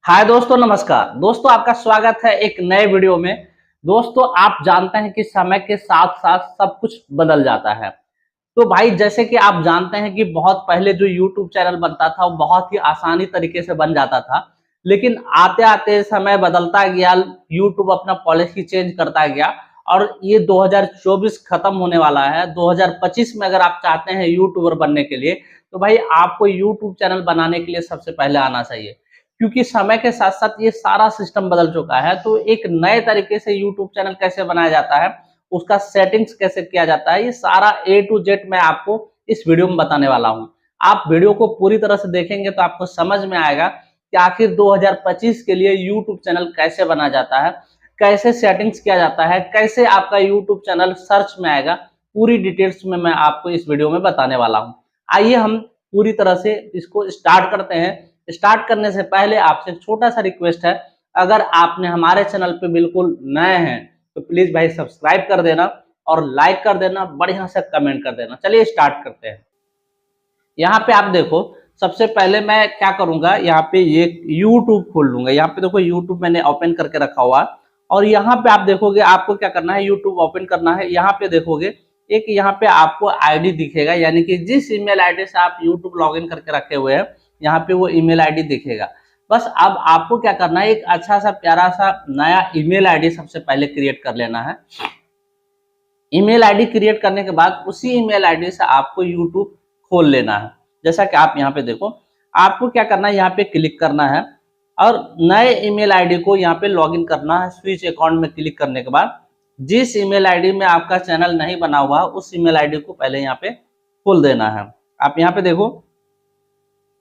हाय दोस्तों, नमस्कार दोस्तों। आपका स्वागत है एक नए वीडियो में। दोस्तों, आप जानते हैं कि समय के साथ साथ सब कुछ बदल जाता है। तो भाई, जैसे कि आप जानते हैं कि बहुत पहले जो यूट्यूब चैनल बनता था वो बहुत ही आसानी तरीके से बन जाता था, लेकिन आते आते समय बदलता गया, यूट्यूब अपना पॉलिसी चेंज करता गया और ये 2024 खत्म होने वाला है। 2025 में अगर आप चाहते हैं यूट्यूबर बनने के लिए, तो भाई आपको यूट्यूब चैनल बनाने के लिए सबसे पहले आना चाहिए, क्योंकि समय के साथ साथ ये सारा सिस्टम बदल चुका है। तो एक नए तरीके से यूट्यूब चैनल कैसे बनाया जाता है, उसका सेटिंग्स कैसे किया जाता है, ये सारा ए टू जेड मैं आपको इस वीडियो में बताने वाला हूं। आप वीडियो को पूरी तरह से देखेंगे तो आपको समझ में आएगा कि आखिर 2025 के लिए यूट्यूब चैनल कैसे बनाया जाता है, कैसे सेटिंग्स किया जाता है, कैसे आपका यूट्यूब चैनल सर्च में आएगा। पूरी डिटेल्स में मैं आपको इस वीडियो में बताने वाला हूं। आइए हम पूरी तरह से इसको स्टार्ट करते हैं। स्टार्ट करने से पहले आपसे एक छोटा सा रिक्वेस्ट है, अगर आपने हमारे चैनल पे बिल्कुल नए हैं तो प्लीज भाई सब्सक्राइब कर देना और लाइक कर देना, बढ़िया से कमेंट कर देना। चलिए स्टार्ट करते हैं। यहाँ पे आप देखो, सबसे पहले मैं क्या करूंगा, यहाँ पे ये यूट्यूब खोल लूंगा। यहाँ पे देखो यूट्यूब मैंने ओपन करके रखा हुआ है और यहाँ पे आप देखोगे आपको क्या करना है, यूट्यूब ओपन करना है। यहाँ पे देखोगे एक यहाँ पे आपको आईडी दिखेगा, यानी कि जिस ईमेल आईडी से आप यूट्यूब लॉगिन करके रखे हुए हैं यहाँ पे वो ईमेल आईडी दिखेगा। बस अब आपको क्या करना है, एक अच्छा सा प्यारा सा नया ईमेल आईडी सबसे पहले क्रिएट कर लेना है। ईमेल आईडी क्रिएट करने के बाद उसी ईमेल आईडी से आपको यूट्यूब खोल लेना है। जैसा कि आप यहाँ पे देखो, आपको क्या करना है, यहाँ पे क्लिक करना है और नए ईमेल आईडी को यहाँ पे लॉगिन करना है। स्विच अकाउंट में क्लिक करने के बाद जिस ईमेल आईडी में आपका चैनल नहीं बना हुआ उस ईमेल आईडी को पहले यहाँ पे खोल देना है। आप यहाँ पे देखो,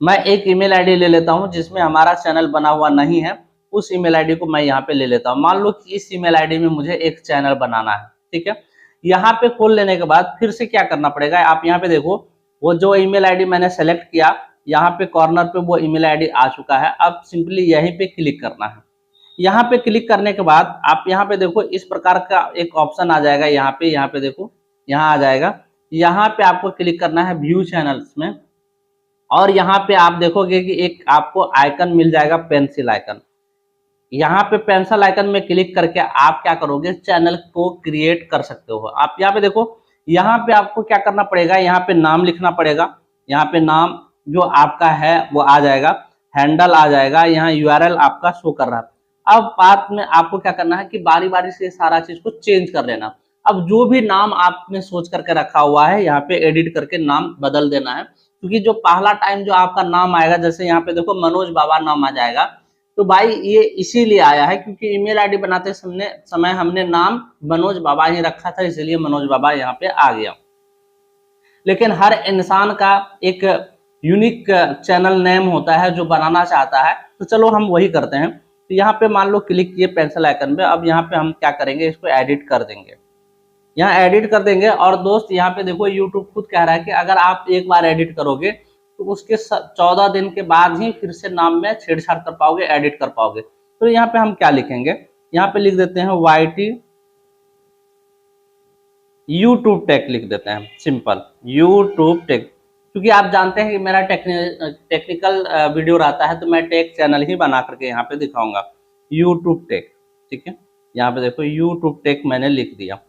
मैं एक ईमेल आईडी ले लेता हूं जिसमें हमारा चैनल बना हुआ नहीं है। उस ईमेल आईडी को मैं यहाँ पे ले लेता हूं। मान लो कि इस ईमेल आईडी में मुझे एक चैनल बनाना है, ठीक है। यहाँ पे खोल लेने के बाद फिर से क्या करना पड़ेगा, आप यहाँ पे देखो, वो जो ईमेल आईडी मैंने सेलेक्ट किया, यहाँ पे कॉर्नर पे वो ईमेल आईडी आ चुका है। अब सिंपली यहीं पे क्लिक करना है। यहाँ पे क्लिक करने के बाद आप यहाँ पे देखो, इस प्रकार का एक ऑप्शन आ जाएगा। यहाँ पे देखो, यहाँ आ जाएगा। यहाँ पे आपको क्लिक करना है व्यू चैनल्स में और यहाँ पे आप देखोगे कि एक आपको आइकन मिल जाएगा, पेंसिल आइकन। यहाँ पे पेंसिल आइकन में क्लिक करके आप क्या करोगे, चैनल को क्रिएट कर सकते हो। आप यहाँ पे देखो, यहाँ पे आपको क्या करना पड़ेगा, यहाँ पे नाम लिखना पड़ेगा। यहाँ पे नाम जो आपका है वो आ जाएगा, हैंडल आ जाएगा, यहाँ यूआरएल आपका शो कर रहा है। अब बात में आपको क्या करना है कि बारी बारी से सारा चीज को चेंज कर लेना। अब जो भी नाम आपने सोच करके रखा हुआ है यहाँ पे एडिट करके नाम बदल देना है, क्योंकि जो पहला टाइम जो आपका नाम आएगा, जैसे यहाँ पे देखो मनोज बाबा नाम आ जाएगा, तो भाई ये इसीलिए आया है क्योंकि ईमेल आईडी बनाते समय हमने नाम मनोज बाबा ही रखा था, इसलिए मनोज बाबा यहाँ पे आ गया। लेकिन हर इंसान का एक यूनिक चैनल नेम होता है जो बनाना चाहता है, तो चलो हम वही करते हैं। तो यहाँ पे मान लो क्लिक किए पेंसिल आइकन पे, अब यहाँ पे हम क्या करेंगे, इसको एडिट कर देंगे। यहाँ एडिट कर देंगे और दोस्त यहाँ पे देखो यूट्यूब खुद कह रहा है कि अगर आप एक बार एडिट करोगे तो उसके 14 दिन के बाद ही फिर से नाम में छेड़छाड़ कर पाओगे, एडिट कर पाओगे। तो यहाँ पे हम क्या लिखेंगे, यहाँ पे लिख देते हैं YT यूट्यूब टेक लिख देते हैं, सिंपल यूट्यूब टेक। क्योंकि आप जानते हैं कि मेरा टेक्निकल वीडियो रहता है, तो मैं टेक चैनल ही बना करके यहाँ पे दिखाऊंगा, यूट्यूब टेक, ठीक है। यहाँ पे देखो यूट्यूब टेक मैंने लिख दिया।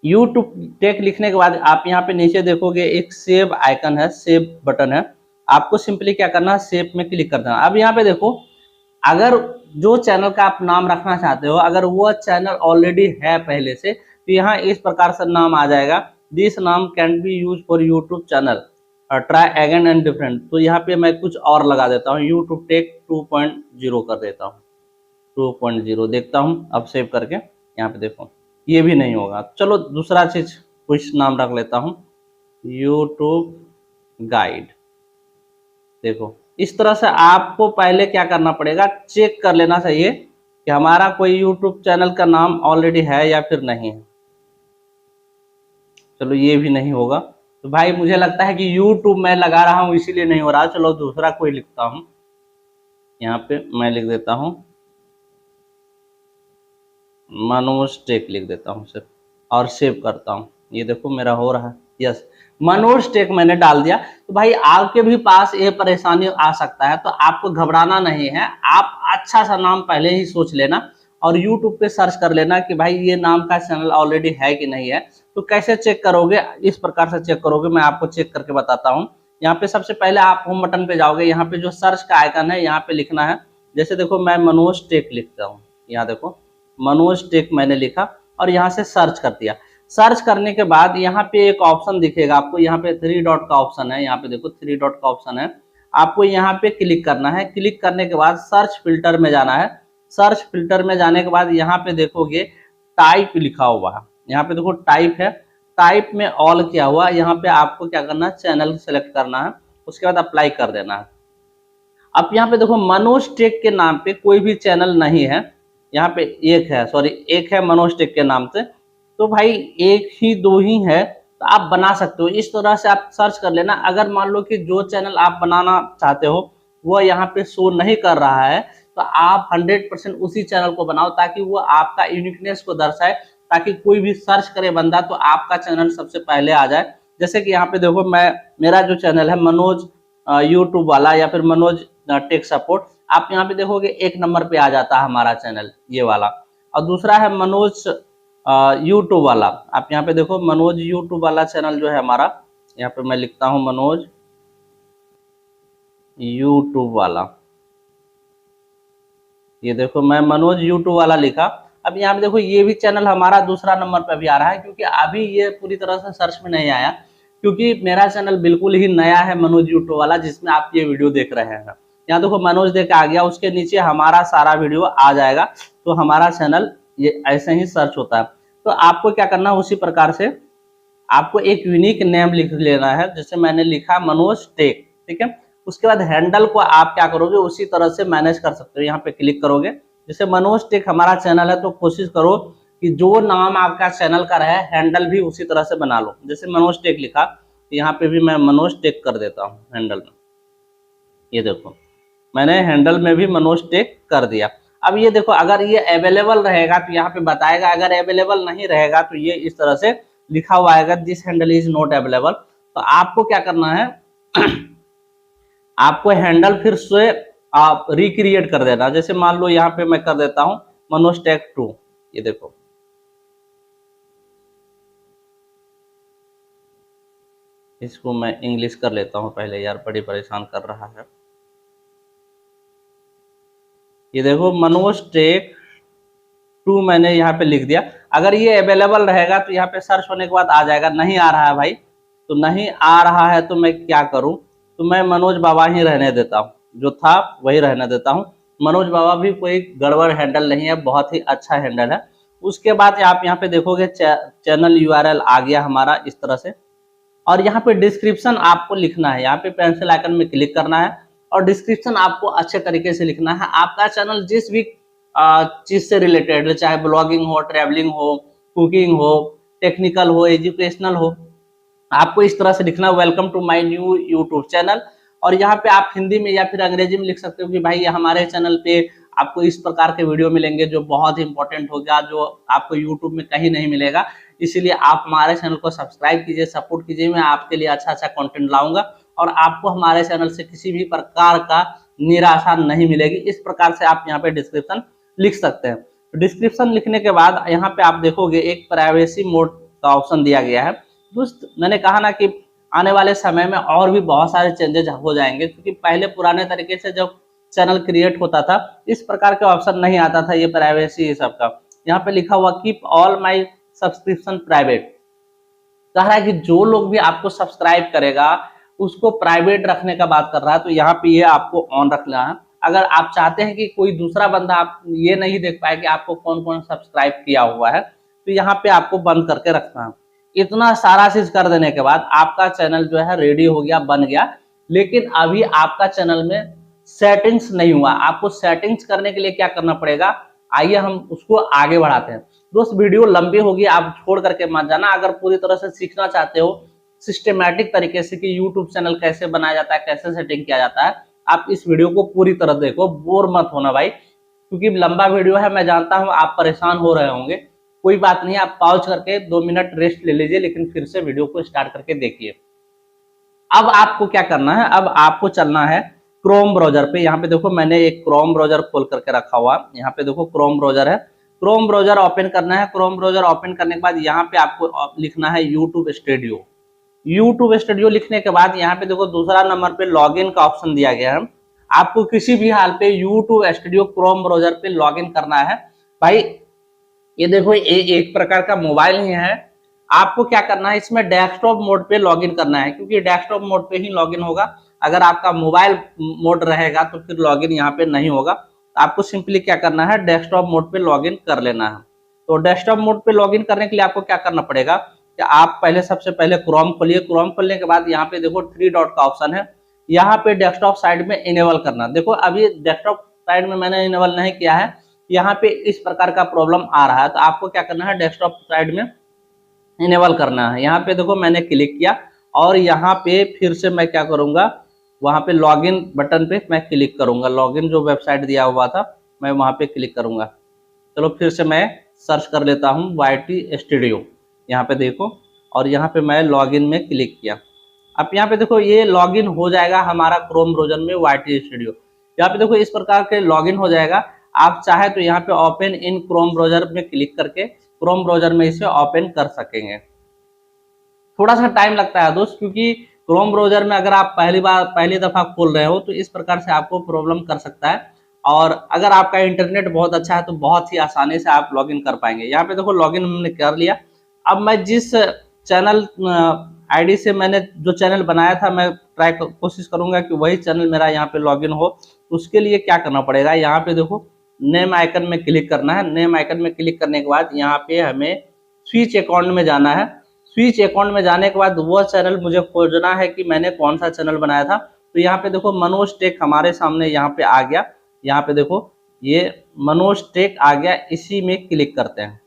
यूट्यूब टेक लिखने के बाद आप यहाँ पे नीचे देखोगे एक सेव आइकन है, सेव बटन है। आपको सिंपली क्या करना है, सेव में क्लिक कर देना। अब यहाँ पे देखो, अगर जो चैनल का आप नाम रखना चाहते हो, अगर वो चैनल ऑलरेडी है पहले से, तो यहाँ इस प्रकार से नाम आ जाएगा, दिस नाम can be use for YouTube channel, try again and different. तो यहाँ पे मैं कुछ और लगा देता हूँ, यूट्यूब टेक 2.0 कर देता हूँ, 2.0 देखता हूँ। अब सेव करके यहाँ पे देखो, ये भी नहीं होगा। चलो दूसरा चीज कुछ नाम रख लेता हूं, यूट्यूब गाइड। देखो इस तरह से आपको पहले क्या करना पड़ेगा, चेक कर लेना चाहिए कि हमारा कोई यूट्यूब चैनल का नाम ऑलरेडी है या फिर नहीं है। चलो ये भी नहीं होगा, तो भाई मुझे लगता है कि यूट्यूब मैं लगा रहा हूं इसीलिए नहीं हो रहा। चलो दूसरा कोई लिखता हूं, यहाँ पे मैं लिख देता हूं मनोज टेक लिख देता हूँ सिर्फ और सेव करता हूँ। ये देखो मेरा हो रहा है, यस, मनोज टेक मैंने डाल दिया। तो भाई आपके भी पास ये परेशानी आ सकता है, तो आपको घबराना नहीं है। आप अच्छा सा नाम पहले ही सोच लेना और यूट्यूब पे सर्च कर लेना कि भाई ये नाम का चैनल ऑलरेडी है कि नहीं है। तो कैसे चेक करोगे, इस प्रकार से चेक करोगे, मैं आपको चेक करके बताता हूँ। यहाँ पे सबसे पहले आप होम बटन पे जाओगे, यहाँ पे जो सर्च का आइकन है यहाँ पे लिखना है। जैसे देखो मैं मनोज टेक लिखता हूँ, यहाँ देखो मनोज टेक मैंने लिखा और यहाँ से सर्च कर दिया। सर्च करने के बाद यहाँ पे एक ऑप्शन दिखेगा आपको, यहाँ पे 3 डॉट का ऑप्शन है, यहाँ पे देखो 3 डॉट का ऑप्शन है। आपको यहाँ पे क्लिक करना है। क्लिक करने के बाद सर्च फिल्टर में जाना है। सर्च फिल्टर में जाने के बाद यहाँ पे देखोगे टाइप लिखा हुआ है, यहाँ पे देखो टाइप है, टाइप में ऑल किया हुआ। यहाँ पे आपको क्या करना है, चैनल सेलेक्ट करना है, उसके बाद अप्लाई कर देना है। अब यहाँ पे देखो मनोज टेक के नाम पे कोई भी चैनल नहीं है, यहाँ पे एक है, सॉरी एक है मनोज टेक के नाम से। तो भाई एक ही दो ही है, तो आप बना सकते हो। इस तरह से आप सर्च कर लेना। अगर मान लो कि जो चैनल आप बनाना चाहते हो वो यहाँ पे शो नहीं कर रहा है, तो आप 100% उसी चैनल को बनाओ, ताकि वो आपका यूनिकनेस को दर्शाए, ताकि कोई भी सर्च करे बंदा तो आपका चैनल सबसे पहले आ जाए। जैसे कि यहाँ पे देखो मैं, मेरा जो चैनल है मनोज यूट्यूब वाला या फिर मनोज टेक सपोर्ट, आप यहाँ पे देखोगे 1 नंबर पे आ जाता है हमारा चैनल, ये वाला। और दूसरा है मनोज यूट्यूब वाला, आप यहाँ पे देखो मनोज यूट्यूब वाला चैनल जो है हमारा, यहाँ पे मैं लिखता हूँ मनोज यूट्यूब वाला। ये देखो मैं मनोज यूट्यूब वाला लिखा। अब यहाँ पे देखो ये भी चैनल हमारा दूसरा नंबर पे भी आ रहा है, क्योंकि अभी ये पूरी तरह से सर्च में नहीं आया, क्योंकि मेरा चैनल बिल्कुल ही नया है मनोज यूट्यूब वाला, जिसमें आप ये वीडियो देख रहे हैं। यहाँ देखो मनोज देख आ गया, उसके नीचे हमारा सारा वीडियो आ जाएगा। तो हमारा चैनल ये ऐसे ही सर्च होता है। तो आपको क्या करना है, उसी प्रकार से आपको एक यूनिक नेम लिख लेना है। जैसे मैंने लिखा मनोज टेक, ठीक है। उसके बाद हैंडल को आप क्या करोगे, उसी तरह से मैनेज कर सकते हो। यहाँ पे क्लिक करोगे, जैसे मनोज टेक हमारा चैनल है, तो कोशिश करो कि जो नाम आपका चैनल का रहे हैंडल भी उसी तरह से बना लो। जैसे मनोज टेक लिखा, यहाँ पे भी मैं मनोज टेक कर देता हूँ हैंडल में। ये देखो मैंने हैंडल में भी मनोज टेक कर दिया। अब ये देखो अगर ये अवेलेबल रहेगा तो यहाँ पे बताएगा, अगर अवेलेबल नहीं रहेगा तो ये इस तरह से लिखा हुआ आएगा, this handle is not available. तो आपको क्या करना है आपको हैंडल फिर से आप रिक्रिएट कर देना। जैसे मान लो यहाँ पे मैं कर देता हूँ मनोज टेक 2, ये देखो इसको मैं इंग्लिश कर लेता हूँ पहले, यार बड़ी परेशान कर रहा है। ये देखो मनोज टेक 2 मैंने यहाँ पे लिख दिया। अगर ये अवेलेबल रहेगा तो यहाँ पे सर्च होने के बाद आ जाएगा। नहीं आ रहा है भाई, तो नहीं आ रहा है तो मैं क्या करूँ, तो मैं मनोज बाबा ही रहने देता हूँ, जो था वही रहने देता हूँ। मनोज बाबा भी कोई गड़बड़ हैंडल नहीं है, बहुत ही अच्छा हैंडल है। उसके बाद आप यहाँ पे देखोगे चैनल यूआरएल आ गया हमारा इस तरह से। और यहाँ पे डिस्क्रिप्शन आपको लिखना है, यहाँ पे पेंसिल आइकन में क्लिक करना है और डिस्क्रिप्शन आपको अच्छे तरीके से लिखना है। आपका चैनल जिस भी चीज से रिलेटेड, चाहे ब्लॉगिंग हो, ट्रैवलिंग हो, कुकिंग हो, टेक्निकल हो, एजुकेशनल हो, आपको इस तरह से लिखना, welcome to my new YouTube channel. और यहाँ पे आप हिंदी में या फिर अंग्रेजी में लिख सकते हो कि भाई हमारे चैनल पे आपको इस प्रकार के वीडियो मिलेंगे जो बहुत ही इंपॉर्टेंट होगा, जो आपको यूट्यूब में कहीं नहीं मिलेगा। इसीलिए आप हमारे चैनल को सब्सक्राइब कीजिए, सपोर्ट कीजिए। मैं आपके लिए अच्छा अच्छा कंटेंट लाऊंगा और आपको हमारे चैनल से किसी भी प्रकार का निराशा नहीं मिलेगी। इस प्रकार से आप यहाँ पे डिस्क्रिप्शन लिख सकते हैं। तो डिस्क्रिप्शन लिखने के बाद यहाँ पे आप देखोगे एक प्राइवेसी मोड का ऑप्शन दिया गया है। दोस्त मैंने कहा ना कि आने वाले समय में और भी बहुत सारे चेंजेस हो जाएंगे, क्योंकि पहले पुराने तरीके से जब चैनल क्रिएट होता था इस प्रकार के ऑप्शन नहीं आता था, ये प्राइवेसी ये सब का। यहाँ पे लिखा हुआ keep all my subscription private, कह रहा है कि जो लोग भी आपको सब्सक्राइब करेगा उसको प्राइवेट रखने का बात कर रहा है। तो यहाँ पे ये आपको ऑन रखना है। अगर आप चाहते हैं कि कोई दूसरा बंदा आप ये नहीं देख पाए कि आपको कौन कौन सब्सक्राइब किया हुआ है, तो यहाँ पे आपको बंद करके रखना है। इतना सारा चीज कर देने के बाद आपका चैनल जो है रेडी हो गया, बन गया। लेकिन अभी आपका चैनल में सेटिंग्स नहीं हुआ। आपको सेटिंग्स करने के लिए क्या करना पड़ेगा, आइए हम उसको आगे बढ़ाते हैं। दोस्त वीडियो लंबी होगी, आप छोड़ करके मत जाना। अगर पूरी तरह से सीखना चाहते हो सिस्टमैटिक तरीके से कि यूट्यूब चैनल कैसे बनाया जाता है, कैसे सेटिंग किया जाता है, आप इस वीडियो को पूरी तरह देखो, बोर मत होना भाई, क्योंकि लंबा वीडियो है। मैं जानता हूं आप परेशान हो रहे होंगे, कोई बात नहीं, आप पॉज करके 2 मिनट रेस्ट ले लीजिए, लेकिन फिर से वीडियो को स्टार्ट करके देखिए। अब आपको क्या करना है, अब आपको चलना है क्रोम ब्राउजर पे। यहाँ पे देखो मैंने एक क्रोम ब्राउजर खोल करके रखा हुआ, यहाँ पे देखो क्रोम ब्राउजर है। क्रोम ब्राउजर ओपन करना है। क्रोम ब्राउजर ओपन करने के बाद यहाँ पे आपको लिखना है यूट्यूब स्टूडियो। यूट्यूब स्टूडियो लिखने के बाद यहाँ पे देखो दूसरा नंबर पे लॉगिन का ऑप्शन दिया गया है। आपको किसी भी हाल पे यूट्यूब स्टूडियो क्रोम ब्राउजर पे लॉगिन करना है। भाई ये देखो एक प्रकार का मोबाइल ही है। आपको क्या करना है, इसमें डेस्कटॉप मोड पे लॉगिन करना है, क्योंकि डेस्कटॉप मोड पे ही लॉगिन होगा। अगर आपका मोबाइल मोड रहेगा तो फिर लॉगिन यहाँ पे नहीं होगा। आपको सिंपली क्या करना है, डेस्कटॉप मोड पे लॉगिन कर लेना है। तो डेस्कटॉप मोड पे लॉगिन करने के लिए आपको क्या करना पड़ेगा कि आप पहले सबसे पहले क्रोम खोलिए। क्रोम खोलने के बाद यहाँ पे देखो 3 डॉट का ऑप्शन है, यहाँ पे डेस्कटॉप साइड में इनेबल करना। देखो अभी डेस्कटॉप साइड में मैंने इनेबल नहीं किया है, यहाँ पे इस प्रकार का प्रॉब्लम आ रहा है। तो आपको क्या करना है, डेस्कटॉप साइड में इनेबल करना है। यहाँ पे देखो मैंने क्लिक किया और यहाँ पे फिर से मैं क्या करूंगा, वहां पे लॉगिन बटन पे मैं क्लिक करूंगा। लॉगिन जो वेबसाइट दिया हुआ था मैं वहां पे क्लिक करूंगा। चलो फिर से मैं सर्च कर लेता हूँ YT स्टूडियो, यहाँ पे देखो, और यहाँ पे मैं लॉगिन में क्लिक किया। अब यहाँ पे देखो ये लॉगिन हो जाएगा हमारा क्रोम ब्राउजर में YT स्टूडियो। यहाँ पे देखो इस प्रकार के लॉगिन हो जाएगा। आप चाहे तो यहाँ पे ओपन इन क्रोम ब्राउजर में क्लिक करके क्रोम ब्राउजर में इसे ओपन कर सकेंगे। थोड़ा सा टाइम लगता है दोस्त, क्योंकि क्रोम ब्राउजर में अगर आप पहली दफा खोल रहे हो तो इस प्रकार से आपको प्रॉब्लम कर सकता है। और अगर आपका इंटरनेट बहुत अच्छा है तो बहुत ही आसानी से आप लॉगिन कर पाएंगे। यहाँ पे देखो लॉगिन हमने कर लिया। अब मैं जिस चैनल आईडी से मैंने जो चैनल बनाया था, मैं कोशिश करूंगा कि वही चैनल मेरा यहाँ पे लॉगिन हो। उसके लिए क्या करना पड़ेगा, यहाँ पे देखो नेम आइकन में क्लिक करना है। नेम आइकन में क्लिक करने के बाद यहाँ पे हमें स्विच अकाउंट में जाना है। स्विच अकाउंट में जाने के बाद वो चैनल मुझे खोजना है कि मैंने कौन सा चैनल बनाया था। तो यहाँ पे देखो मनोज टेक हमारे सामने यहाँ पे आ गया। यहाँ पे देखो ये मनोज टेक आ गया, इसी में क्लिक करते हैं।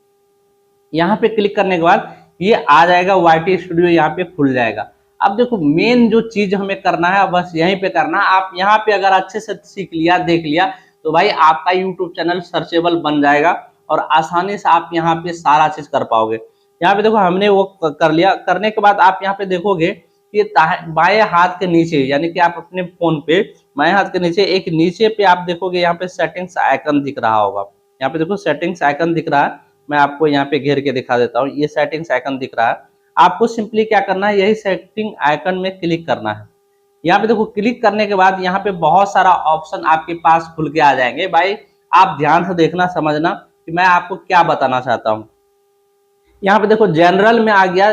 यहाँ पे क्लिक करने के बाद ये आ जाएगा YT स्टूडियो, यहाँ पे खुल जाएगा। अब देखो मेन जो चीज हमें करना है बस यहीं पे करना। आप यहाँ पे अगर अच्छे से सीख लिया, देख लिया, तो भाई आपका यूट्यूब चैनल सर्चेबल बन जाएगा और आसानी से आप यहाँ पे सारा चीज कर पाओगे। यहाँ पे देखो हमने वो कर लिया। करने के बाद आप यहाँ पे देखोगे कि बाएं हाथ के नीचे, यानी कि आप अपने फोन पे बाएं हाथ के नीचे एक नीचे पे आप देखोगे यहाँ पे सेटिंग्स आइकन दिख रहा होगा। यहाँ पे देखो सेटिंग्स आइकन दिख रहा है, मैं आपको यहाँ पे घेर के दिखा देता हूँ। ये सेटिंग्स आइकन दिख रहा है, आपको सिंपली क्या करना है, यही सेटिंग आइकन में क्लिक करना है। यहाँ पे देखो क्लिक करने के बाद यहाँ पे बहुत सारा ऑप्शन आपके पास खुल के आ जाएंगे। भाई आप ध्यान से देखना, समझना कि मैं आपको क्या बताना चाहता हूँ। यहाँ पे देखो जनरल में आ गया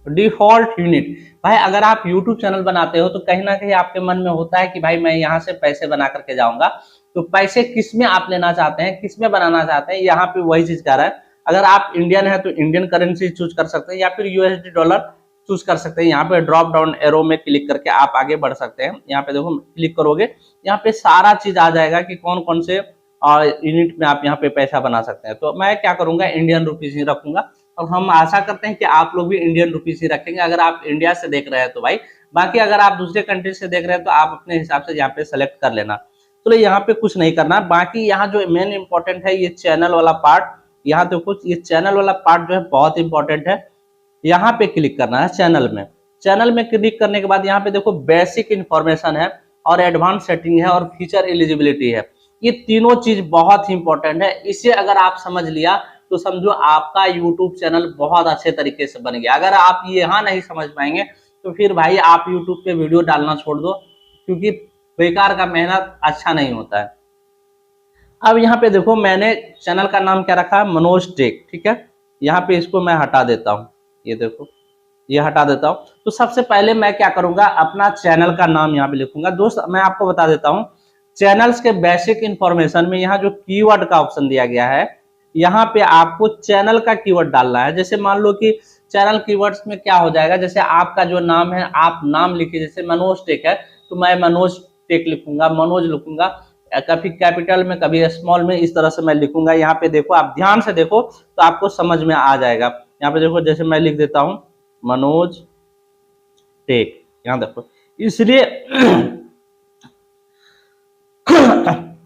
डिफॉल्ट यूनिट। भाई अगर आप यूट्यूब चैनल बनाते हो तो कहीं ना कहीं आपके मन में होता है कि भाई मैं यहाँ से पैसे बना करके जाऊंगा। तो पैसे किस में आप लेना चाहते हैं, किस में बनाना चाहते हैं, यहाँ पे वही चीज कर रहा है। अगर आप इंडियन है तो इंडियन करेंसी चूज कर सकते हैं, या फिर USD डॉलर चूज कर सकते हैं। यहाँ पे ड्रॉप डाउन एरो में क्लिक करके आप आगे बढ़ सकते हैं। यहाँ पे देखो क्लिक करोगे, यहाँ पे सारा चीज आ जाएगा कि कौन कौन से यूनिट में आप यहाँ पे पैसा बना सकते हैं। तो मैं क्या करूंगा, इंडियन रुपीज ही रखूंगा, और हम आशा करते हैं कि आप लोग भी इंडियन रुपीज ही रखेंगे अगर आप इंडिया से देख रहे हैं तो भाई। बाकी अगर आप दूसरे कंट्री से देख रहे हैं तो आप अपने हिसाब से यहाँ पे सेलेक्ट कर लेना। चलो यहाँ पे कुछ नहीं करना। बाकी यहाँ जो मेन इंपॉर्टेंट है ये चैनल वाला पार्ट, यहाँ देखो ये चैनल वाला पार्ट जो है बहुत इंपॉर्टेंट है। यहाँ पे क्लिक करना है चैनल में। चैनल में क्लिक करने के बाद यहाँ पे देखो बेसिक इंफॉर्मेशन है और एडवांस सेटिंग है और फीचर एलिजिबिलिटी है। ये तीनों चीज बहुत ही इंपॉर्टेंट है। इसे अगर आप समझ लिया तो समझो आपका यूट्यूब चैनल बहुत अच्छे तरीके से बन गया। अगर आप यहाँ नहीं समझ पाएंगे तो फिर भाई आप यूट्यूब पे वीडियो डालना छोड़ दो, क्योंकि बेकार का मेहनत अच्छा नहीं होता है। अब यहाँ पे देखो मैंने चैनल का नाम क्या रखा है, मनोज टेक, ठीक है। यहाँ पे इसको मैं हटा देता हूँ, ये देखो ये हटा देता हूँ। तो सबसे पहले मैं क्या करूंगा, अपना चैनल का नाम यहाँ पे लिखूंगा। दोस्त मैं आपको बता देता हूँ, चैनल्स के बेसिक इंफॉर्मेशन में यहाँ जो कीवर्ड का ऑप्शन दिया गया है, यहाँ पे आपको चैनल का कीवर्ड डालना है। जैसे मान लो कि चैनल कीवर्ड्स में क्या हो जाएगा, जैसे आपका जो नाम है आप नाम लिखिए, जैसे मनोज टेक है तो मैं मनोज टेक लिखूंगा, मनोज लिखूंगा, कभी कैपिटल में कभी स्मॉल में, इस तरह से मैं लिखूंगा। यहाँ पे देखो आप ध्यान से देखो तो आपको समझ में आ जाएगा। यहाँ पे देखो जैसे मैं लिख देता हूँ मनोज टेक, यहाँ देखो, इसलिए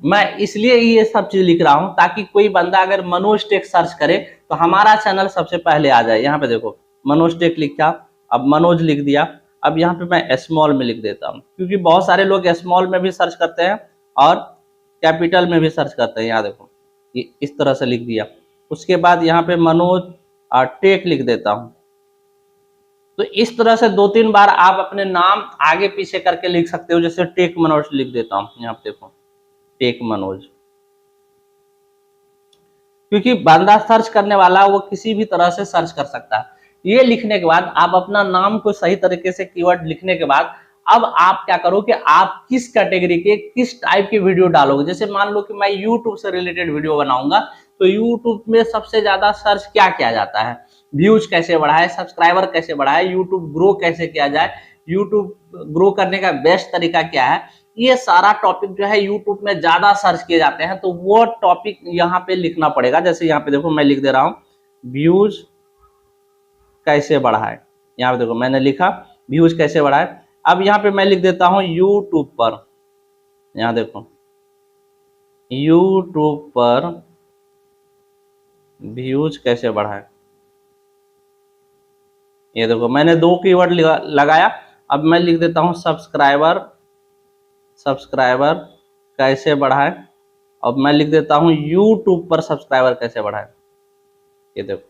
मैं इसलिए ये सब चीज लिख रहा हूं ताकि कोई बंदा अगर मनोज टेक सर्च करे तो हमारा चैनल सबसे पहले आ जाए। यहाँ पे देखो मनोज टेक लिखा, अब मनोज लिख दिया। अब यहाँ पे मैं स्मॉल में लिख देता हूँ, क्योंकि बहुत सारे लोग स्मॉल में भी सर्च करते हैं और कैपिटल में भी सर्च करते हैं। यहाँ देखो ये इस तरह से लिख दिया। उसके बाद यहाँ पे मनोज टेक लिख देता हूँ। तो इस तरह से 2-3 बार आप अपने नाम आगे पीछे करके लिख सकते हो। जैसे टेक मनोज लिख देता हूँ, यहाँ पे देखो टेक मनोज, क्योंकि बंदा सर्च करने वाला वो किसी भी तरह से सर्च कर सकता है। ये लिखने के बाद आप अपना नाम को सही तरीके से कीवर्ड लिखने के बाद अब आप क्या करो कि आप किस कैटेगरी के किस टाइप की वीडियो डालोगे। जैसे मान लो कि मैं YouTube से रिलेटेड वीडियो बनाऊंगा, तो YouTube में सबसे ज्यादा सर्च क्या किया जाता है, व्यूज कैसे बढ़ाए, सब्सक्राइबर कैसे बढ़ाए, यूट्यूब ग्रो कैसे किया जाए, यूट्यूब ग्रो करने का बेस्ट तरीका क्या है, ये सारा टॉपिक जो है यूट्यूब में ज्यादा सर्च किए जाते हैं। तो वो टॉपिक यहाँ पे लिखना पड़ेगा। जैसे यहाँ पे देखो मैं लिख दे रहा हूँ व्यूज कैसे बढ़ाए। यहाँ पे देखो मैंने लिखा व्यूज कैसे बढ़ाए। अब यहाँ पे मैं लिख देता हूँ यूट्यूब पर, यहाँ देखो यूट्यूब पर व्यूज कैसे बढ़ाए। ये देखो मैंने 2 कीवर्ड लगाया। अब मैं लिख देता हूँ सब्सक्राइबर कैसे बढ़ाए। अब मैं लिख देता हूँ यूट्यूब पर सब्सक्राइबर कैसे बढ़ाए। ये देखो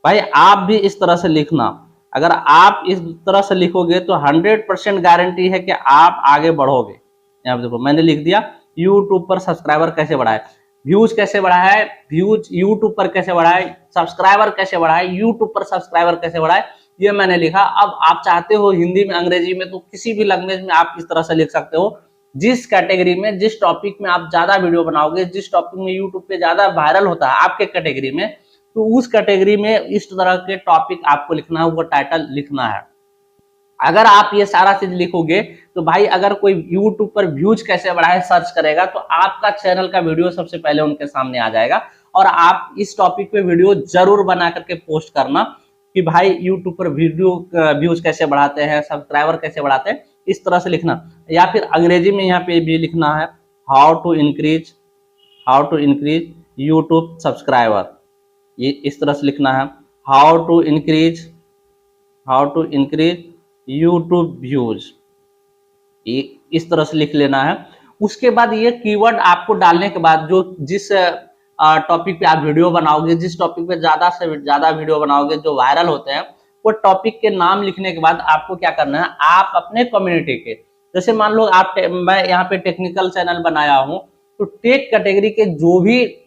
भाई आप भी इस तरह से लिखना। अगर आप इस तरह से लिखोगे तो 100% गारंटी है कि आप आगे बढ़ोगे। यहाँ पे देखो मैंने लिख दिया यूट्यूब पर सब्सक्राइबर कैसे बढ़ाए, व्यूज कैसे बढ़ाए, व्यूज यूट्यूब पर कैसे बढ़ाए, सब्सक्राइबर कैसे बढ़ाए, यूट्यूब पर सब्सक्राइबर कैसे बढ़ाए, ये मैंने लिखा। अब आप चाहते हो हिंदी में, अंग्रेजी में, तो किसी भी लैंग्वेज में आप इस तरह से लिख सकते हो। जिस कैटेगरी में, जिस टॉपिक में आप ज्यादा वीडियो बनाओगे, जिस टॉपिक में यूट्यूब पे ज्यादा वायरल होता है आपके कैटेगरी में, तो उस कैटेगरी में इस तरह के टॉपिक आपको लिखना है, वो टाइटल लिखना है। अगर आप ये सारा चीज लिखोगे तो भाई अगर कोई YouTube पर व्यूज कैसे बढ़ाए सर्च करेगा तो आपका चैनल का वीडियो सबसे पहले उनके सामने आ जाएगा। और आप इस टॉपिक पे वीडियो जरूर बना करके पोस्ट करना कि भाई YouTube पर वीडियो व्यूज कैसे बढ़ाते हैं, सब्सक्राइबर कैसे बढ़ाते हैं, इस तरह से लिखना। या फिर अंग्रेजी में यहाँ पे भी लिखना है how to increase YouTube subscriber, ये इस तरह से लिखना है। How to increase YouTube views, ये इस तरह से लिख लेना है। उसके बाद ये कीवर्ड आपको डालने के बाद जो जिस टॉपिक पे आप वीडियो बनाओगे, जिस टॉपिक पे ज्यादा से ज्यादा वीडियो बनाओगे जो वायरल होते हैं, वो टॉपिक के नाम लिखने के बाद आपको क्या करना है, आप अपने कम्युनिटी के, जैसे मान लो मैं यहाँ पे टेक्निकल चैनल बनाया हूँ, तो टेक कैटेगरी के जो भी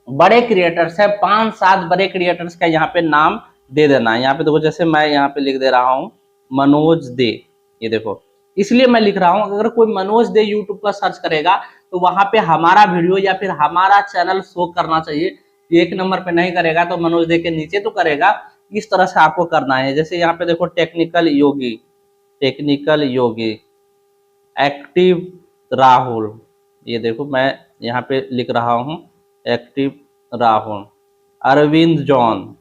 बड़े क्रिएटर्स है, 5-7 बड़े क्रिएटर्स का यहाँ पे नाम दे देना है। यहाँ पे देखो जैसे मैं यहाँ पे लिख दे रहा हूँ मनोज दे, ये देखो इसलिए मैं लिख रहा हूँ अगर कोई मनोज दे यूट्यूब पर सर्च करेगा तो वहां पे हमारा वीडियो या फिर हमारा चैनल शो करना चाहिए। 1 नंबर पे नहीं करेगा तो मनोज दे के नीचे तो करेगा। इस तरह से आपको करना है। जैसे यहाँ पे देखो टेक्निकल योगी एक्टिव राहुल, ये देखो मैं यहाँ पे लिख रहा हूँ एक्टिव राहुल, अरविंद जॉन,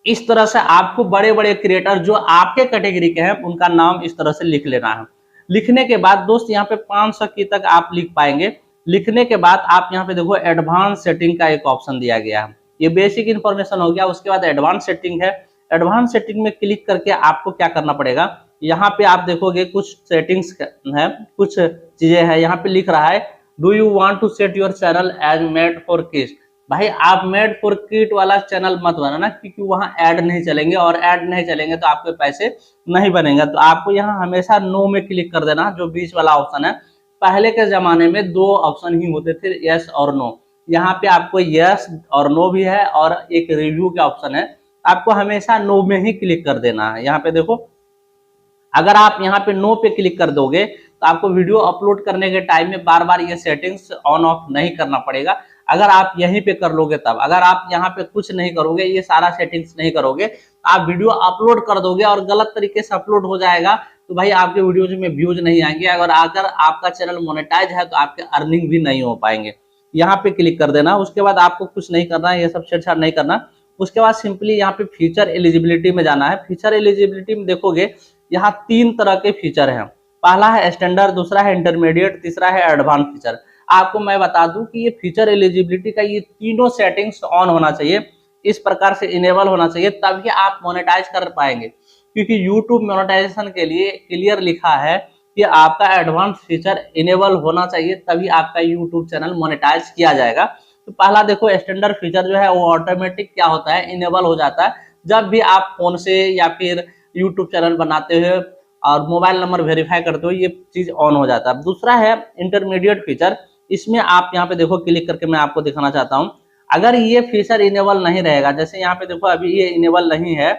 इस तरह से आपको बड़े बड़े क्रिएटर जो आपके कैटेगरी के हैं उनका नाम इस तरह से लिख लेना है। लिखने के बाद दोस्त यहाँ पे 500 की तक आप लिख पाएंगे। लिखने के बाद आप यहाँ पे देखो एडवांस सेटिंग का एक ऑप्शन दिया गया है। ये बेसिक इन्फॉर्मेशन हो गया। उसके बाद एडवांस सेटिंग है। एडवांस सेटिंग में क्लिक करके आपको क्या करना पड़ेगा, यहाँ पे आप देखोगे कुछ सेटिंग्स है, कुछ चीजें हैं। यहाँ पे लिख रहा है do you want to set your channel as made for kids. भाई आप मेड फॉर किड वाला चैनल मत बनाना, क्योंकि वहां ऐड नहीं चलेंगे और ऐड नहीं चलेंगे तो आपके पैसे नहीं बनेंगे। तो आपको यहाँ हमेशा नो में क्लिक कर देना, जो बीच वाला ऑप्शन है। पहले के जमाने में 2 ऑप्शन ही होते थे, यस और नो। यहाँ पे आपको यस और नो भी है और एक रिव्यू का ऑप्शन है। आपको हमेशा नो में ही क्लिक कर देना है। यहाँ पे देखो अगर आप यहाँ पे नो पे क्लिक कर दोगे तो आपको वीडियो अपलोड करने के टाइम में बार बार ये सेटिंग्स ऑन ऑफ नहीं करना पड़ेगा। अगर आप यहीं पे कर लोगे तब, अगर आप यहाँ पे कुछ नहीं करोगे, ये सारा सेटिंग्स नहीं करोगे, आप वीडियो अपलोड कर दोगे और गलत तरीके से अपलोड हो जाएगा तो भाई आपके वीडियोज में व्यूज नहीं आएंगे। अगर आपका चैनल मोनेटाइज है तो आपके अर्निंग भी नहीं हो पाएंगे। यहाँ पे क्लिक कर देना। उसके बाद आपको कुछ नहीं करना है, ये सब छेड़छाड़ नहीं करना। उसके बाद सिंपली यहाँ पे फीचर एलिजिबिलिटी में जाना है। फीचर एलिजिबिलिटी में देखोगे यहाँ 3 तरह के फीचर हैं। पहला है स्टैंडर्ड, दूसरा है इंटरमीडिएट, तीसरा है एडवांस फीचर। आपको मैं बता दूं कि ये फीचर एलिजिबिलिटी का ये तीनों सेटिंग्स ऑन होना चाहिए, इस प्रकार से इनेबल होना चाहिए, तभी आप मोनेटाइज कर पाएंगे। क्योंकि यूट्यूब मोनेटाइजेशन के लिए क्लियर लिखा है कि आपका एडवांस फीचर इनेबल होना चाहिए, तभी आपका यूट्यूब चैनल मोनेटाइज किया जाएगा। तो पहला देखो, स्टैंडर्ड फीचर जो है वो ऑटोमेटिक क्या होता है, इनेबल हो जाता है जब भी आप फोन से या फिर यूट्यूब चैनल बनाते हो और मोबाइल नंबर वेरीफाई करते हो, ये चीज ऑन हो जाता है। दूसरा है इंटरमीडिएट फीचर, इसमें आप यहाँ पे देखो क्लिक करके मैं आपको दिखाना चाहता हूँ। अगर ये फीचर इनेबल नहीं रहेगा, जैसे यहाँ पे देखो अभी ये इनेबल नहीं है,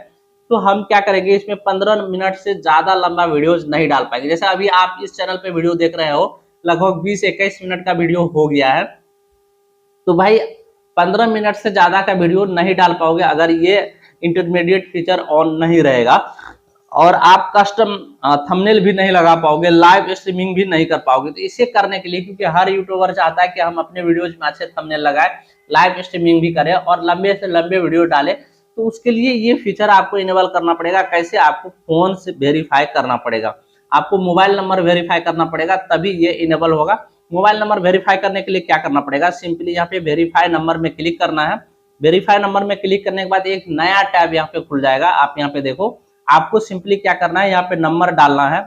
तो हम क्या करेंगे, इसमें 15 मिनट से ज्यादा लंबा वीडियोज नहीं डाल पाएंगे। जैसे अभी आप इस चैनल पे वीडियो देख रहे हो, लगभग 20-21 मिनट का वीडियो हो गया है, तो भाई 15 मिनट से ज्यादा का वीडियो नहीं डाल पाओगे अगर ये इंटरमीडिएट फीचर ऑन नहीं रहेगा। और आप कस्टम थंबनेल भी नहीं लगा पाओगे, लाइव स्ट्रीमिंग भी नहीं कर पाओगे। तो इसे करने के लिए, क्योंकि हर यूट्यूबर चाहता है कि हम अपने वीडियोज में अच्छे थंबनेल लगाएं, लाइव स्ट्रीमिंग भी करें और लंबे से लंबे वीडियो डालें, तो उसके लिए ये फीचर आपको इनेबल करना पड़ेगा। कैसे? आपको फोन से वेरीफाई करना पड़ेगा, आपको मोबाइल नंबर वेरीफाई करना पड़ेगा, तभी ये इनेबल होगा। मोबाइल नंबर वेरीफाई करने के लिए क्या करना पड़ेगा, सिंपली यहाँ पे वेरीफाई नंबर में क्लिक करना है। वेरीफाई नंबर में क्लिक करने के बाद एक नया टैब यहाँ पे खुल जाएगा। आप यहाँ पे देखो, आपको सिंपली क्या करना है, यहाँ पे नंबर डालना है।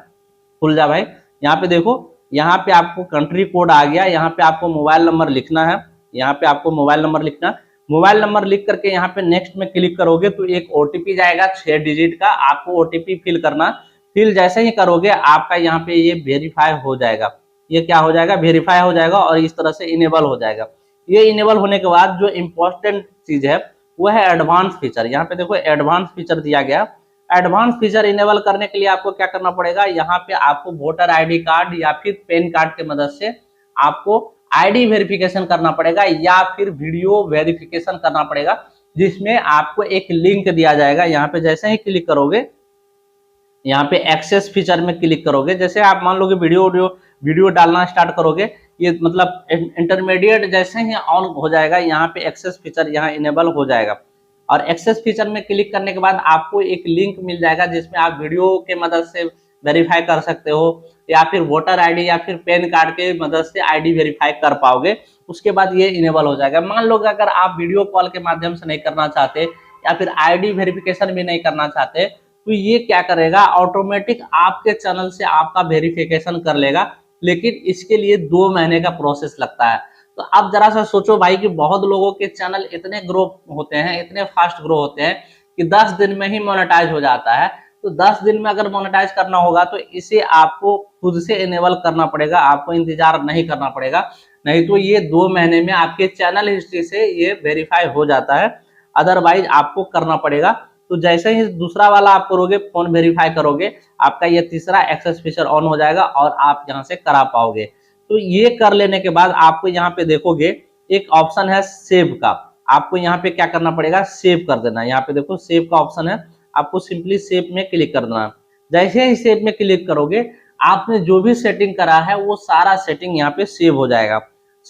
खुल जा भाई, यहाँ पे देखो, यहाँ पे आपको कंट्री कोड आ गया, यहाँ पे आपको मोबाइल नंबर लिखना है, यहाँ पे आपको मोबाइल नंबर लिखना है। मोबाइल नंबर लिख करके यहाँ पे नेक्स्ट में क्लिक करोगे तो एक ओटीपी जाएगा 6 डिजिट का, आपको ओटीपी फिल करना। फिल जैसे ही करोगे आपका यहाँ पे ये वेरीफाई हो जाएगा, ये क्या हो जाएगा, वेरीफाई हो जाएगा और इस तरह से इनेबल हो जाएगा। ये इनेबल होने के बाद जो इम्पोर्टेंट चीज है वो है एडवांस फीचर। यहाँ पे देखो एडवांस फीचर दिया गया। एडवांस फीचर इनेबल करने के लिए आपको क्या करना पड़ेगा, यहाँ पे आपको वोटर आईडी कार्ड या फिर पैन कार्ड की मदद से आपको आईडी वेरिफिकेशन करना पड़ेगा या फिर वीडियो वेरिफिकेशन करना पड़ेगा, जिसमें आपको एक लिंक दिया जाएगा। यहाँ पे जैसे ही क्लिक करोगे, यहाँ पे एक्सेस फीचर में क्लिक करोगे, जैसे आप मान लो कि वीडियो डालना स्टार्ट करोगे, ये मतलब इंटरमीडिएट जैसे ही ऑन हो जाएगा, यहाँ पे एक्सेस फीचर यहाँ इनेबल हो जाएगा। और एक्सेस फीचर में क्लिक करने के बाद आपको एक लिंक मिल जाएगा जिसमें आप वीडियो के मदद से वेरीफाई कर सकते हो या फिर वोटर आईडी या फिर पैन कार्ड के मदद से आईडी वेरीफाई कर पाओगे। उसके बाद ये इनेबल हो जाएगा। मान लो अगर आप वीडियो कॉल के माध्यम से नहीं करना चाहते या फिर आईडी वेरिफिकेशन भी नहीं करना चाहते, तो ये क्या करेगा, ऑटोमेटिक आपके चैनल से आपका वेरिफिकेशन कर लेगा, लेकिन इसके लिए 2 महीने का प्रोसेस लगता है। तो अब जरा सा सोचो भाई कि बहुत लोगों के चैनल इतने ग्रो होते हैं, इतने फास्ट ग्रो होते हैं कि 10 दिन में ही मोनेटाइज हो जाता है। तो 10 दिन में अगर मोनेटाइज करना होगा तो इसे आपको खुद से इनेबल करना पड़ेगा, आपको इंतजार नहीं करना पड़ेगा, नहीं तो ये 2 महीने में आपके चैनल हिस्ट्री से ये वेरीफाई हो जाता है। अदरवाइज आपको करना पड़ेगा। तो जैसे ही दूसरा वाला आप करोगे, फोन वेरीफाई करोगे, आपका ये तीसरा एक्सेस फीचर ऑन हो जाएगा और आप यहाँ से करा पाओगे। तो ये कर लेने के बाद आपको यहाँ पे देखोगे एक ऑप्शन है सेव का, आपको यहाँ पे क्या करना पड़ेगा, सेव कर देना है। यहाँ पे देखो सेव का ऑप्शन है, आपको सिंपली सेव में क्लिक कर देना है। जैसे ही सेव में क्लिक करोगे, आपने जो भी सेटिंग करा है वो सारा सेटिंग यहाँ पे सेव हो जाएगा।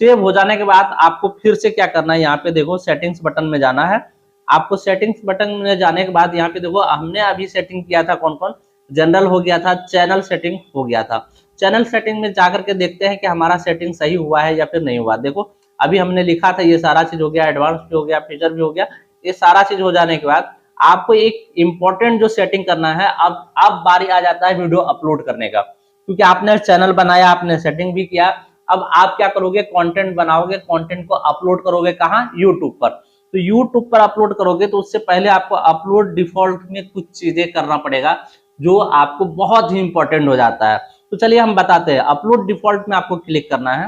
सेव हो जाने के बाद आपको फिर से क्या करना है, यहाँ पे देखो सेटिंग्स बटन में जाना है। आपको सेटिंग्स बटन में जाने के बाद यहाँ पे देखो हमने अभी सेटिंग किया था कौन कौन, जनरल हो गया था, चैनल सेटिंग हो गया था। चैनल सेटिंग में जाकर के देखते हैं कि हमारा सेटिंग सही हुआ है या फिर नहीं हुआ। देखो अभी हमने लिखा था ये सारा चीज हो गया, एडवांस भी हो गया, फीचर भी हो गया। ये सारा चीज हो जाने के बाद आपको एक इम्पोर्टेंट जो सेटिंग करना है, अब बारी आ जाता है वीडियो अपलोड करने का। क्योंकि आपने चैनल बनाया, आपने सेटिंग भी किया, अब आप क्या करोगे, कंटेंट बनाओगे, कंटेंट को अपलोड करोगे कहाँ, यूट्यूब पर। तो यूट्यूब पर अपलोड करोगे तो उससे पहले आपको अपलोड डिफॉल्ट में कुछ चीजें करना पड़ेगा जो आपको बहुत ही इंपॉर्टेंट हो जाता है। तो चलिए हम बताते हैं। अपलोड डिफॉल्ट में आपको क्लिक करना है।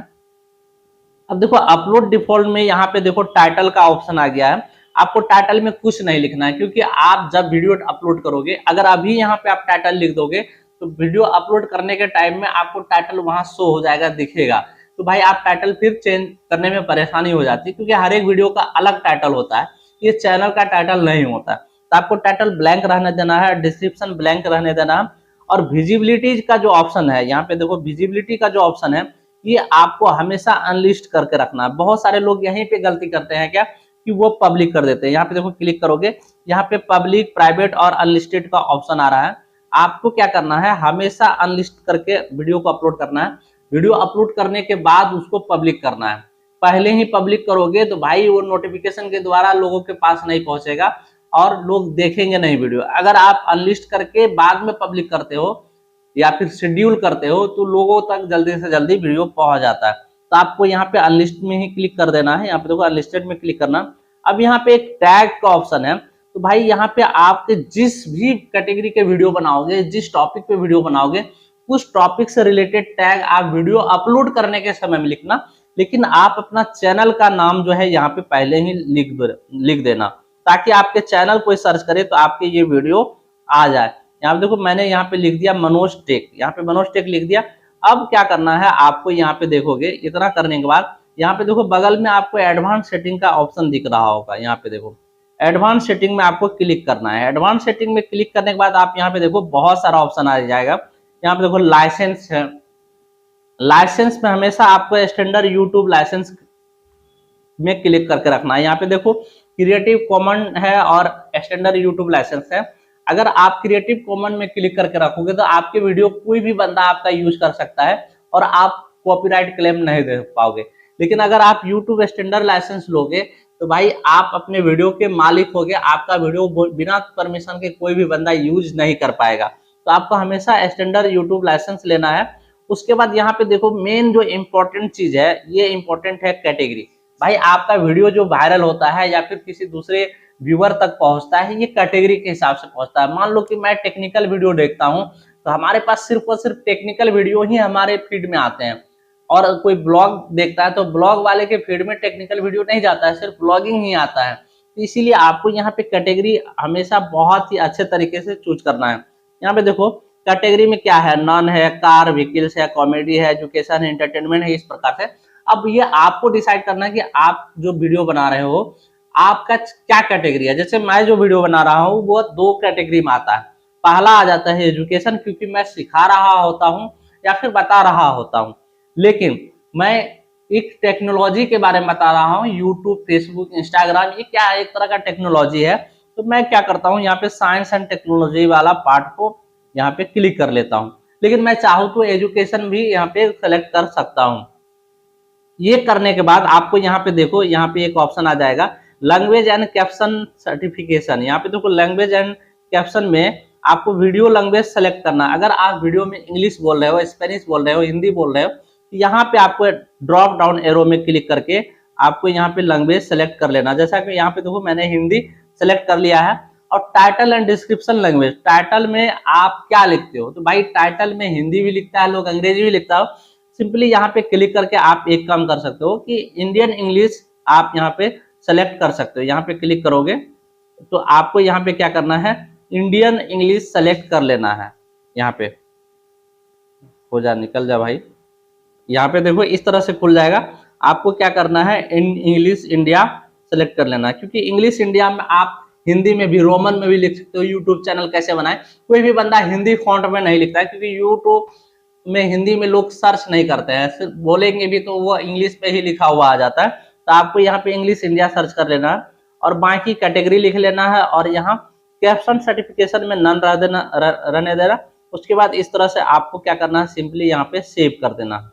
अब देखो अपलोड डिफॉल्ट में यहाँ पे देखो टाइटल का ऑप्शन आ गया है। आपको टाइटल में कुछ नहीं लिखना है, क्योंकि आप जब वीडियो अपलोड करोगे, अगर अभी यहाँ पे आप टाइटल लिख दोगे तो वीडियो अपलोड करने के टाइम में आपको टाइटल वहां शो हो जाएगा, दिखेगा। तो भाई आप टाइटल फिर चेंज करने में परेशानी हो जाती है, क्योंकि हर एक वीडियो का अलग टाइटल होता है, ये चैनल का टाइटल नहीं होता। तो आपको टाइटल ब्लैंक रहने देना है, डिस्क्रिप्शन ब्लैंक रहने देना है। और विजिबिलिटी का जो ऑप्शन है, यहाँ पे देखो विजिबिलिटी का जो ऑप्शन है, ये आपको हमेशा अनलिस्ट करके रखना है। बहुत सारे लोग यहीं पे गलती करते हैं क्या, कि वो पब्लिक कर देते हैं। यहाँ पे देखो क्लिक करोगे, यहाँ पे पब्लिक, प्राइवेट और अनलिस्टेड का ऑप्शन आ रहा है। आपको क्या करना है, हमेशा अनलिस्ट करके वीडियो को अपलोड करना है। वीडियो अपलोड करने के बाद उसको पब्लिक करना है। पहले ही पब्लिक करोगे तो भाई वो नोटिफिकेशन के द्वारा लोगों के पास नहीं पहुंचेगा और लोग देखेंगे नहीं वीडियो। अगर आप अनलिस्ट करके बाद में पब्लिक करते हो या फिर शेड्यूल करते हो तो लोगों तक जल्दी से जल्दी वीडियो पहुंच जाता है। तो आपको यहाँ पे अनलिस्ट में ही क्लिक कर देना है। यहाँ पे देखो अनलिस्टेड में क्लिक करना। अब यहाँ पे एक टैग का ऑप्शन है, तो भाई यहाँ पे आपके जिस भी कैटेगरी के वीडियो बनाओगे, जिस टॉपिक पे वीडियो बनाओगे, उस टॉपिक से रिलेटेड टैग आप वीडियो अपलोड करने के समय में लिखना। लेकिन आप अपना चैनल का नाम जो है यहाँ पे पहले ही लिख देना, ताकि आपके चैनल कोई सर्च करे तो आपके ये वीडियो आ जाए। यहाँ पे देखो मैंने यहाँ पे लिख दिया मनोज टेक, यहाँ पे मनोज टेक लिख दिया। अब क्या करना है आपको, यहाँ पे देखोगे इतना करने के बाद यहाँ पे देखो बगल में आपको एडवांस सेटिंग का ऑप्शन दिख रहा होगा। यहाँ पे देखो एडवांस सेटिंग में आपको क्लिक करना है। एडवांस सेटिंग में क्लिक करने के बाद आप यहाँ पे देखो बहुत सारा ऑप्शन आ जाएगा। यहाँ पे देखो लाइसेंस है, लाइसेंस में हमेशा आपको स्टैंडर्ड यूट्यूब लाइसेंस में क्लिक करके रखना है। यहाँ पे देखो क्रिएटिव कॉमन है और स्टैंडर्ड यूट्यूब लाइसेंस है। अगर आप क्रिएटिव कॉमन में क्लिक करके रखोगे तो आपके वीडियो कोई भी बंदा आपका यूज कर सकता है और आप कॉपीराइट क्लेम नहीं दे पाओगे। लेकिन अगर आप यूट्यूब स्टैंडर्ड लाइसेंस लोगे तो भाई आप अपने वीडियो के मालिक होगे, आपका वीडियो बिना परमिशन के कोई भी बंदा यूज नहीं कर पाएगा। तो आपको हमेशा स्टैंडर्ड यूट्यूब लाइसेंस लेना है। उसके बाद यहाँ पे देखो मेन जो इम्पोर्टेंट चीज है, ये इम्पोर्टेंट है कैटेगरी। भाई आपका वीडियो जो वायरल होता है या फिर किसी दूसरे व्यूअर तक पहुंचता है, ये कैटेगरी के हिसाब से पहुंचता है। मान लो कि मैं टेक्निकल वीडियो देखता हूं तो हमारे पास सिर्फ और सिर्फ टेक्निकल वीडियो ही हमारे फीड में आते हैं, और कोई ब्लॉग देखता है तो ब्लॉग वाले के फीड में टेक्निकल वीडियो नहीं जाता है, सिर्फ ब्लॉगिंग ही आता है। तो इसीलिए आपको यहाँ पे कैटेगरी हमेशा बहुत ही अच्छे तरीके से चूज करना है। यहाँ पे देखो कैटेगरी में क्या है, नॉन है, कार व्हीकल्स है, कॉमेडी है, एजुकेशन है, एंटरटेनमेंट है, इस प्रकार से। अब ये आपको डिसाइड करना है कि आप जो वीडियो बना रहे हो आपका क्या कैटेगरी है। जैसे मैं जो वीडियो बना रहा हूँ वो 2 कैटेगरी में आता है। पहला आ जाता है एजुकेशन, क्योंकि मैं सिखा रहा होता हूँ या फिर बता रहा होता हूँ, लेकिन मैं एक टेक्नोलॉजी के बारे में बता रहा हूँ। यूट्यूब, फेसबुक, इंस्टाग्राम ये क्या है, एक तरह का टेक्नोलॉजी है। तो मैं क्या करता हूँ, यहाँ पे साइंस एंड टेक्नोलॉजी वाला पार्ट को यहाँ पे क्लिक कर लेता हूँ। लेकिन मैं चाहूँ तो एजुकेशन भी यहाँ पे सेलेक्ट कर सकता हूँ। ये करने के बाद आपको यहाँ पे देखो, यहाँ पे एक ऑप्शन आ जाएगा लैंग्वेज एंड कैप्शन सर्टिफिकेशन। यहाँ पे देखो लैंग्वेज एंड कैप्शन में आपको वीडियो लैंग्वेज सेलेक्ट करना। अगर आप वीडियो में इंग्लिश बोल रहे हो, स्पेनिश बोल रहे हो, हिंदी बोल रहे हो, तो यहाँ पे आपको ड्रॉप डाउन एरो में क्लिक करके आपको यहाँ पे लैंग्वेज सेलेक्ट कर लेना। जैसा कि यहाँ पे देखो मैंने हिंदी सेलेक्ट कर लिया है। और title and description language, title में आप क्या लिखते हो, तो भाई टाइटल में हिंदी भी लिखता है लोग, अंग्रेजी भी लिखता हो। सिंपली यहाँ पे क्लिक करके आप एक काम कर सकते हो कि इंडियन इंग्लिश आप यहाँ पे सेलेक्ट कर सकते हो। यहाँ पे क्लिक करोगे तो आपको यहाँ पे क्या करना है, इंडियन इंग्लिश सेलेक्ट कर लेना है। यहाँ पे हो जा, निकल जा भाई। यहाँ पे देखो इस तरह से खुल जाएगा। आपको क्या करना है, इंग्लिश इंडिया सेलेक्ट कर लेना है, क्योंकि इंग्लिश इंडिया में आप हिंदी में भी, रोमन में भी लिख सकते हो। यूट्यूब चैनल कैसे बनाए, कोई भी बंदा हिंदी फॉन्ट में नहीं लिखता है, क्योंकि यूट्यूब में हिंदी में लोग सर्च नहीं करते हैं, सिर्फ बोलेंगे भी तो वो इंग्लिश पे ही लिखा हुआ आ जाता है। तो आपको यहाँ पे इंग्लिश इंडिया सर्च कर लेना है और बाकी कैटेगरी लिख लेना है, और यहाँ कैप्शन सर्टिफिकेशन में नन रहने देना। उसके बाद इस तरह से आपको क्या करना है, सिंपली यहाँ पे सेव कर देना है।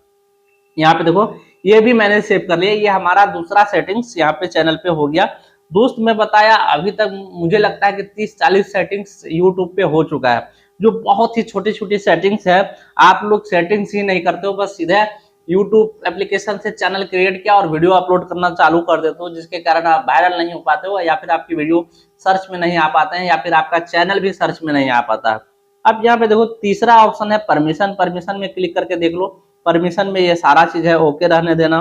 यहाँ पे देखो ये भी मैंने सेव कर लिया। ये हमारा दूसरा सेटिंग्स यहाँ पे चैनल पे हो गया। दोस्त मैं बताया अभी तक मुझे लगता है कि 30-40 सेटिंग्स यूट्यूब पे हो चुका है, जो बहुत ही छोटी छोटी सेटिंग्स है। आप लोग सेटिंग्स ही नहीं करते हो, बस सीधे यूट्यूब एप्लीकेशन से चैनल क्रिएट किया और वीडियो अपलोड करना चालू कर देते हो, जिसके कारण आप वायरल नहीं हो पाते हो, या फिर आपकी वीडियो सर्च में नहीं आ पाते हैं, या फिर आपका चैनल भी सर्च में नहीं आ पाता है। अब यहाँ पे देखो तीसरा ऑप्शन है परमिशन। परमिशन में क्लिक करके देख लो। परमिशन में ये सारा चीज है ओके रहने देना।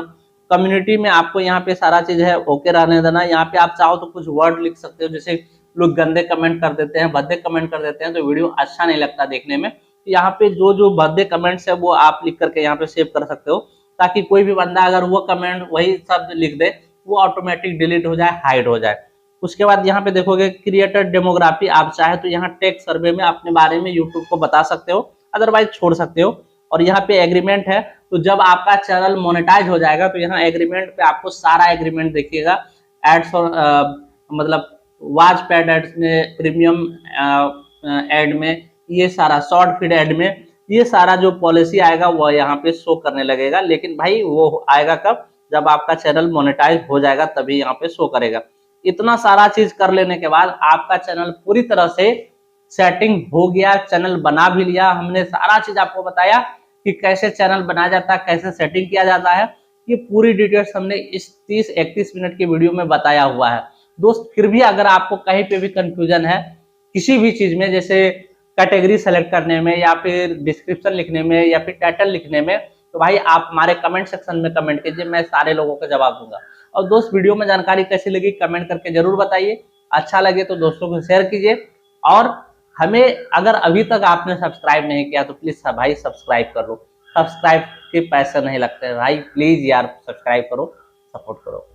कम्युनिटी में आपको यहाँ पे सारा चीज है ओके रहने देना। यहाँ पे आप चाहो तो कुछ वर्ड लिख सकते हो, जैसे लोग गंदे कमेंट कर देते हैं, भद्दे कमेंट कर देते हैं, तो वीडियो अच्छा नहीं लगता देखने में। यहाँ पे जो जो भद्दे कमेंट्स है वो आप लिख करके यहाँ पे सेव कर सकते हो, ताकि कोई भी बंदा अगर वो कमेंट वही शब्द लिख दे वो ऑटोमेटिक डिलीट हो जाए, हाइड हो जाए। उसके बाद यहाँ पे देखोगे क्रिएटर डेमोग्राफी, आप चाहे तो यहाँ टेक सर्वे में अपने बारे में यूट्यूब को बता सकते हो, अदरवाइज छोड़ सकते हो। और यहाँ पे एग्रीमेंट है, तो जब आपका चैनल मोनेटाइज हो जाएगा तो यहाँ एग्रीमेंट पे आपको सारा एग्रीमेंट देखिएगा। एड्स और मतलब वॉच पैड एड्स में, प्रीमियम एड में, ये सारा शॉर्ट फीड ऐड में ये सारा जो पॉलिसी आएगा वो यहाँ पे शो करने लगेगा। लेकिन भाई वो आएगा कब, जब आपका चैनल मोनेटाइज हो जाएगा तभी यहाँ पे शो करेगा। इतना सारा चीज कर लेने के बाद आपका चैनल पूरी तरह से सेटिंग हो गया, चैनल बना भी लिया, हमने सारा चीज आपको बताया कि कैसे चैनल बनाया जाता है, कैसे सेटिंग किया जाता है। ये पूरी डिटेल्स हमने इस 30-31 मिनट की वीडियो में बताया हुआ है दोस्त। फिर भी अगर आपको कहीं पे भी कंफ्यूजन है किसी भी चीज में, जैसे कैटेगरी सेलेक्ट करने में या फिर डिस्क्रिप्शन लिखने में या फिर टाइटल लिखने में, तो भाई आप हमारे कमेंट सेक्शन में कमेंट कीजिए, मैं सारे लोगों का जवाब दूंगा। और दोस्त वीडियो में जानकारी कैसी लगी कमेंट करके जरूर बताइए, अच्छा लगे तो दोस्तों को शेयर कीजिए। और हमें अगर अभी तक आपने सब्सक्राइब नहीं किया तो प्लीज भाई सब्सक्राइब कर लो, सब्सक्राइब के पैसे नहीं लगते भाई, प्लीज यार सब्सक्राइब करो, सपोर्ट करो।